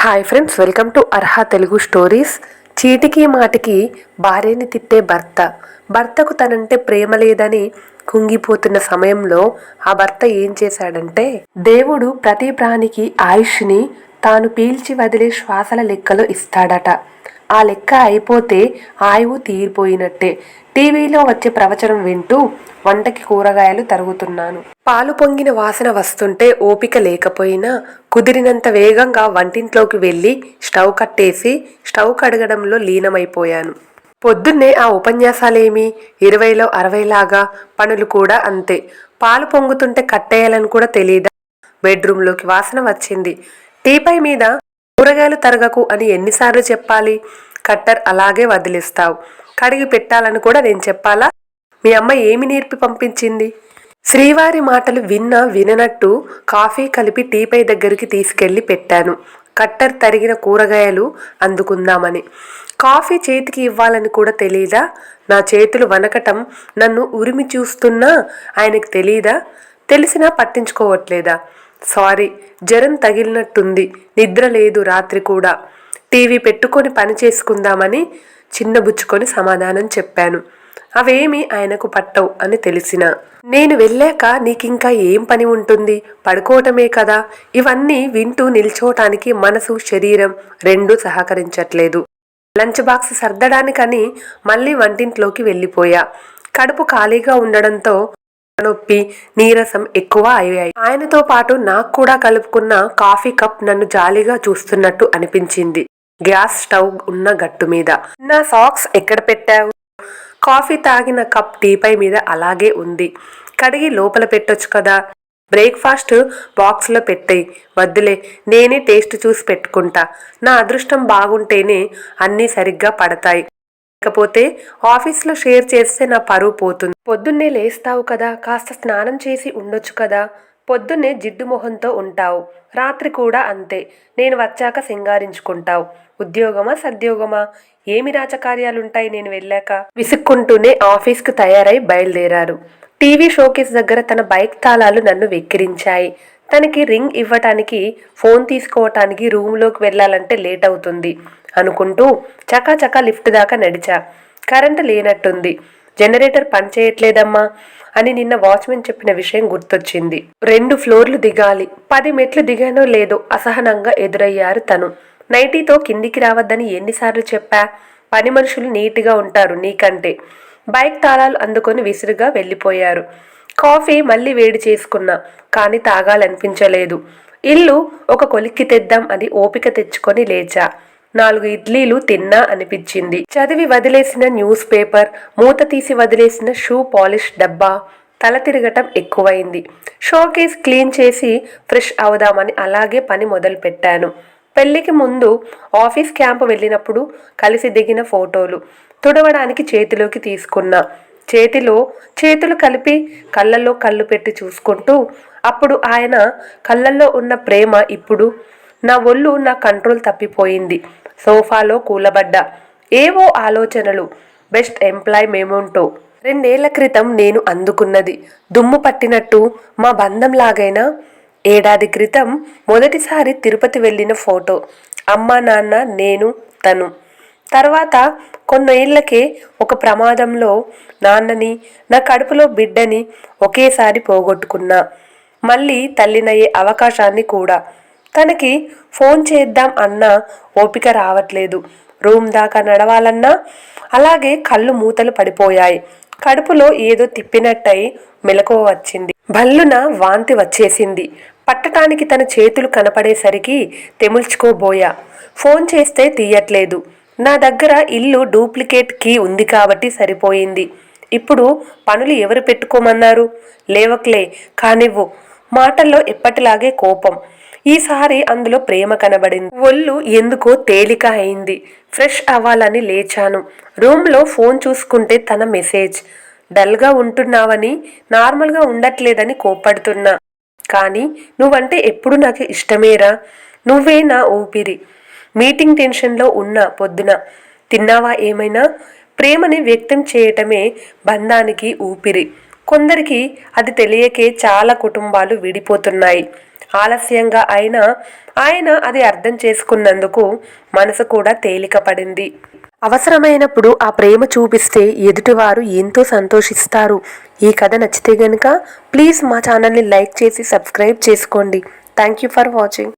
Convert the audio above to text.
Hi friends, welcome to Arha Telugu stories. చీటికి మాటికి భార్యని తిట్టే భర్తకు తనంటే ప్రేమ లేదని కుంగిపోతున్న సమయంలో ఆ భర్త ఏం చేశాడంటే, దేవుడు ప్రతి ప్రాణికి ఆయుష్ని తాను పీల్చి వదిలే శ్వాసల లెక్కలో ఇస్తాడట. ఆ లెక్క అయిపోతే ఆయువు తీరిపోయినట్టే. టీవీలో వచ్చే ప్రవచనం వింటూ వంటకి కూరగాయలు తరుగుతున్నాను. పాలు పొంగిన వాసన వస్తుంటే ఓపిక లేకపోయినా కుదిరినంత వేగంగా వంటింట్లోకి వెళ్ళి స్టవ్ కట్టేసి స్టవ్ కడగడంలో లీనమైపోయాను. పొద్దున్నే ఆ ఉపన్యాసాలేమి 20లో 60 లాగా పనులు కూడా అంతే. పాలు పొంగుతుంటే కట్టేయాలని కూడా తెలీదా? బెడ్రూమ్లోకి వాసన వచ్చింది. టీపై మీద కూరగాయలు తరగకు అని ఎన్నిసార్లు చెప్పాలి? కట్టర్ అలాగే వదిలేస్తావు. కడిగి పెట్టాలని కూడా నేను చెప్పాలా? మీ అమ్మ ఏమి నేర్పి పంపించింది? శ్రీవారి మాటలు విననట్టు కాఫీ కలిపి టీపై దగ్గరికి తీసుకెళ్లి పెట్టాను. కట్టర్ తరిగిన కూరగాయలు అందుకుందామని. కాఫీ చేతికి ఇవ్వాలని కూడా తెలీదా? నా చేతులు వనకటం నన్ను ఉరిమి చూస్తున్నా ఆయనకు తెలీదా? తెలిసినా పట్టించుకోవట్లేదా? సారీ, జ్వరం తగిలినట్టుంది, నిద్ర లేదు రాత్రి కూడా. టీవీ పెట్టుకొని పని చేసుకుందామని చిన్నబుచ్చుకొని సమాధానం చెప్పాను. అవేమీ ఆయనకు పట్టవు అని తెలిసిన. నేను వెళ్ళాక నీకింకా ఏం పని ఉంటుంది? పడుకోవటమే కదా. ఇవన్నీ వింటూ నిల్చోటానికి మనసు శరీరం రెండూ సహకరించట్లేదు. లంచ్ బాక్స్ సర్దడానికని మళ్ళీ వంటింట్లోకి వెళ్ళిపోయా. కడుపు ఖాళీగా ఉండడంతో నొప్పి, నీరసం ఎక్కువ అయ్యాయి. ఆయనతో పాటు నాకు కూడా కలుపుకున్న కాఫీ కప్ నన్ను జాలిగా చూస్తున్నట్టు అనిపించింది. గ్యాస్ స్టవ్ ఉన్న గట్టు మీద. నా సాక్స్ ఎక్కడ పెట్టావు? కాఫీ తాగిన కప్ టీపై మీద అలాగే ఉంది. కడిగి లోపల పెట్టొచ్చు కదా. బ్రేక్ఫాస్ట్ బాక్స్లో పెట్టేయి. వద్దులే, నేనే టేస్ట్ చూసి పెట్టుకుంటా. నా అదృష్టం బాగుంటేనే అన్నీ సరిగ్గా పడతాయి. లేకపోతే ఆఫీస్లో షేర్ చేస్తే నా పరువు పోతుంది. పొద్దున్నే లేస్తావు కదా, కాస్త స్నానం చేసి ఉండొచ్చు కదా. పొద్దున్నే జిడ్డు మొహంతో ఉంటావు. రాత్రి కూడా అంతే. నేను వచ్చాక సింగారించుకుంటావు. ఉద్యోగమా సద్యోగమా? ఏమి రాజకార్యాలుంటాయి నేను వెళ్ళాక? విసుక్కుంటూనే ఆఫీస్కు తయారై బయలుదేరారు. టీవీ షోకేస్ దగ్గర తన బైక్ తాళాలు నన్ను వెక్కిరించాయి. తనకి రింగ్ ఇవ్వటానికి, ఫోన్ తీసుకోవటానికి రూమ్లోకి వెళ్ళాలంటే లేట్ అవుతుంది అనుకుంటూ చకాచకా లిఫ్ట్ దాకా నడిచా. కరెంటు లేనట్టుంది. జనరేటర్ పనిచేయట్లేదమ్మా అని నిన్న వాచ్మెన్ చెప్పిన విషయం గుర్తొచ్చింది. 2 ఫ్లోర్లు దిగాలి. 10 మెట్లు దిగానో లేదో అసహనంగా ఎదురయ్యారు తను. నైటీతో కిందికి రావద్దని ఎన్నిసార్లు చెప్పా? పని మనుషులు నీట్గా ఉంటారు నీకంటే. బైక్ తాళాలు అందుకొని విసురుగా వెళ్ళిపోయారు. కాఫీ మళ్ళీ వేడి చేసుకున్నా, కానీ తాగాలనిపించలేదు. ఇల్లు ఒక కొలిక్కి తెద్దాం అని ఓపిక తెచ్చుకొని లేచా. 4 ఇడ్లీలు తిన్నా అనిపించింది. చదివి వదిలేసిన న్యూస్ పేపర్, మూత తీసి వదిలేసిన షూ పాలిష్ డబ్బా, తల తిరగటం ఎక్కువైంది. షోకేస్ క్లీన్ చేసి ఫ్రెష్ అవుదామని అలాగే పని మొదలు పెట్టాను. పెళ్లికి ముందు ఆఫీస్ క్యాంపు వెళ్ళినప్పుడు కలిసి దిగిన ఫోటోలు తుడవడానికి చేతిలోకి తీసుకున్నా. చేతులు కలిపి కళ్ళల్లో కళ్ళు పెట్టి చూసుకుంటూ, అప్పుడు ఆయన కళ్ళల్లో ఉన్న ప్రేమ ఇప్పుడు నా ఒళ్ళు నా కంట్రోల్ తప్పిపోయింది. సోఫాలో కూలబడ్డా. ఏవో ఆలోచనలు. బెస్ట్ ఎంప్లాయ్ మేమోంటో 2 ఏళ్ల క్రితం నేను అందుకున్నది. దుమ్ము పట్టినట్టు మా బంధం లాగైనా 1 ఏడాది క్రితం మొదటిసారి తిరుపతి వెళ్ళిన ఫోటో. అమ్మ, నాన్న, నేను, తను. తర్వాత కొన్నేళ్లకే ఒక ప్రమాదంలో నాన్నని, నా కడుపులో బిడ్డని ఒకేసారి పోగొట్టుకున్నా. మళ్ళీ తల్లినయ్యే అవకాశాన్ని కూడా. తనకి ఫోన్ చేద్దాం అన్నా ఓపిక రావట్లేదు. రూమ్ దాకా నడవాలన్నా అలాగే కళ్ళు మూతలు పడిపోయాయి. కడుపులో ఏదో తిప్పినట్టయి మెలకువ వచ్చింది. భల్లున వాంతి వచ్చేసింది. పట్టటానికి తన చేతులు కనపడేసరికి తెముల్చుకోబోయా. ఫోన్ చేస్తే తీయట్లేదు. నా దగ్గర ఇల్లు డూప్లికేట్ కీ ఉంది కాబట్టి సరిపోయింది. ఇప్పుడు పనులు ఎవరు పెట్టుకోమన్నారు? లేవక్లే, కానివ్వు. మాటల్లో ఎప్పటిలాగే కోపం. ఈసారి అందులో ప్రేమ కనబడింది. ఒళ్ళు ఎందుకో తేలిక అయింది. ఫ్రెష్ అవ్వాలని లేచాను. రూమ్లో ఫోన్ చూసుకుంటే తన మెసేజ్. డల్గా ఉంటున్నావని, నార్మల్గా ఉండట్లేదని కోప్పడుతున్నా. కానీ నువ్వంటే ఎప్పుడు నాకు ఇష్టమేరా. నువ్వే నా ఊపిరి. మీటింగ్ టెన్షన్లో ఉన్నా పొద్దున. తిన్నావా ఏమైనా? ప్రేమని వ్యక్తం చేయటమే బంధానికి ఊపిరి. కొందరికి అది తెలియకే చాలా కుటుంబాలు విడిపోతున్నాయి. ఆలస్యంగా అయినా ఆయన అది అర్థం చేసుకున్నందుకు మనసు కూడా తేలిక పడింది. అవసరమైనప్పుడు ఆ ప్రేమ చూపిస్తే ఎదుటివారు ఎంతో సంతోషిస్తారు. ఈ కథ నచ్చితే గనుక ప్లీజ్ మా ఛానల్ని లైక్ చేసి సబ్స్క్రైబ్ చేసుకోండి. Thank you for watching.